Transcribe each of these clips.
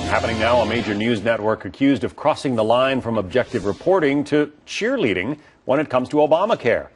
Happening now, a major news network accused of crossing the line from objective reporting to cheerleading when it comes to Obamacare.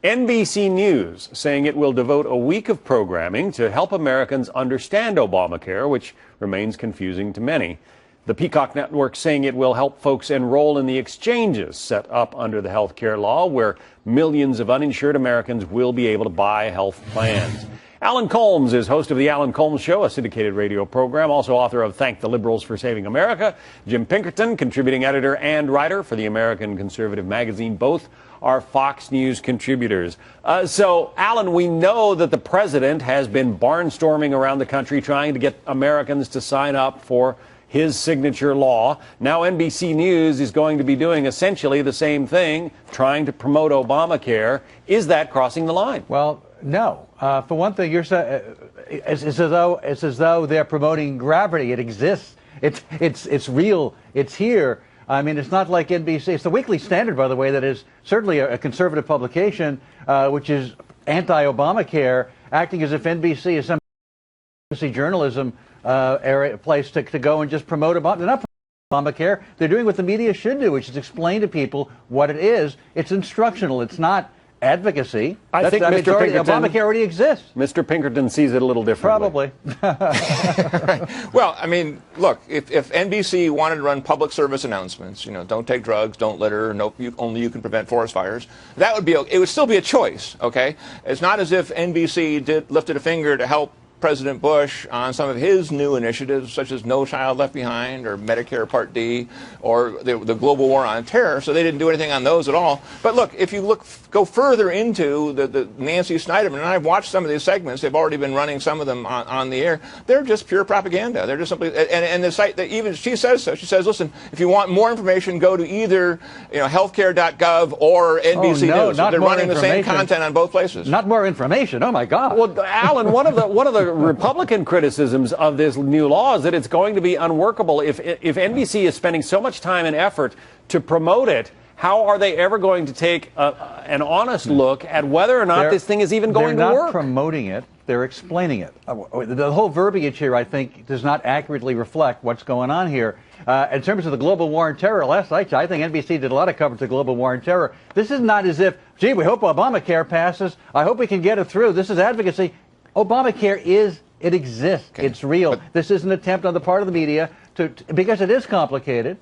NBC News saying it will devote a week of programming to help Americans understand Obamacare, which remains confusing to many. The Peacock Network saying it will help folks enroll in the exchanges set up under the health care law, where millions of uninsured Americans will be able to buy health plans. Alan Colmes is host of The Alan Colmes Show, a syndicated radio program, also author of Thank the Liberals for Saving America. Jim Pinkerton, contributing editor and writer for the American Conservative magazine. Both are Fox News contributors. So, Alan, we know that the president has been barnstorming around the country trying to get Americans to sign up for his signature law. Now NBC News is going to be doing essentially the same thing, trying to promote Obamacare. Is that crossing the line? Well, no. For one thing, you're it's as though they're promoting gravity. It exists. It's real. It's here. I mean, it's not like NBC. It's the Weekly Standard, by the way, that is certainly a conservative publication, which is anti-Obamacare, acting as if NBC is some journalism place to go and just promote Obamacare. They're not promoting Obamacare. They're doing what the media should do, which is explain to people what it is. It's instructional. It's not advocacy. I think Obamacare already exists. Mr. Pinkerton sees it a little differently. Probably. Right. Well, I mean, look, if NBC wanted to run public service announcements, you know, don't take drugs, don't litter, only you can prevent forest fires, that would be, it would still be a choice, okay? It's not as if NBC lifted a finger to help President Bush on some of his new initiatives, such as No Child Left Behind or Medicare Part D or the global war on terror, so they didn't do anything on those at all. But look, if you go further into the Nancy Snyderman, and I've watched some of these segments, they've already been running some of them on the air, they're just pure propaganda. They're just simply, and the site, that even she says so, she says, listen, if you want more information, go to either healthcare.gov or NBC News. So they're running the same content on both places. Not more information. Oh my God. Well, Alan, one of the Republican criticisms of this new law is that it's going to be unworkable. If NBC is spending so much time and effort to promote it, how are they ever going to take an honest look at whether or not this thing is even going to work? They're not promoting it. They're explaining it. The whole verbiage here, I think, does not accurately reflect what's going on here. In terms of the global war on terror, last night, I think NBC did a lot of coverage of global war on terror. This is not as if, gee, we hope Obamacare passes. I hope we can get it through. This is advocacy. Obamacare it exists. Okay. It's real. But this is an attempt on the part of the media because it is complicated,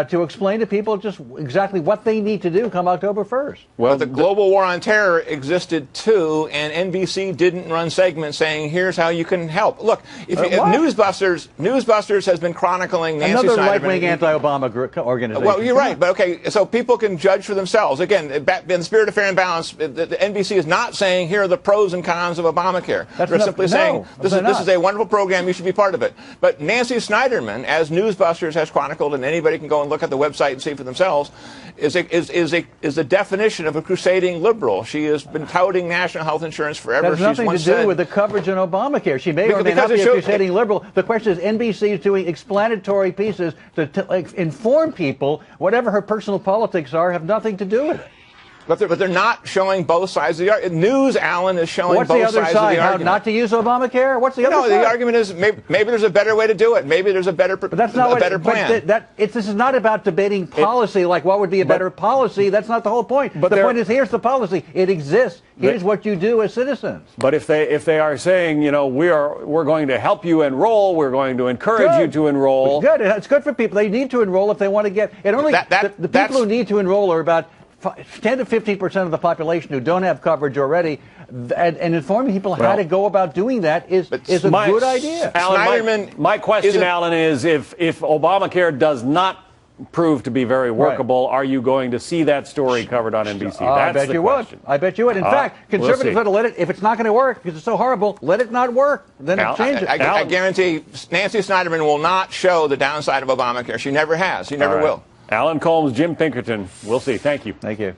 to explain to people just exactly what they need to do come October 1st. Well, the global war on terror existed too, and NBC didn't run segments saying, here's how you can help. Look, if Newsbusters has been chronicling Nancy Snyderman. Another right-wing anti-Obama organization. Well, you're right, but okay, so people can judge for themselves. Again, in the spirit of fair and balance, the NBC is not saying, here are the pros and cons of Obamacare. They're simply saying, this is a wonderful program, you should be part of it. But Nancy Snyderman, as Newsbusters has chronicled, and anybody can go and look at the website and see for themselves, is a definition of a crusading liberal. She has been touting national health insurance forever. That has nothing to do with the coverage on Obamacare. She may or may not be a crusading liberal. The question is, NBC is doing explanatory pieces to inform people. Whatever her personal politics are, have nothing to do with it. But they're not showing both sides of the argument. News, Alan, is showing both sides of the argument. How not to use Obamacare? What's the other side? No, the argument is maybe there's a better way to do it. Maybe there's a better plan. This is not about debating policy, like what would be a better policy. That's not the whole point. But the point is, here's the policy. It exists. Here's what you do as citizens. But if they are saying, we're going to help you enroll, we're going to encourage you to enroll. Good. It's good for people. They need to enroll if they want to get. The people who need to enroll are about 10 to 15% of the population who don't have coverage already, and informing people how to go about doing that is a good idea. Alan, my question, Alan, is if Obamacare does not prove to be very workable, are you going to see that story covered on NBC? I bet you would. I bet you would. In fact, conservatives ought to let it, if it's not going to work, because it's so horrible, let it not work. Then change it. I guarantee Nancy Snyderman will not show the downside of Obamacare. She never has. She never will. Alan Colmes, Jim Pinkerton. We'll see. Thank you. Thank you.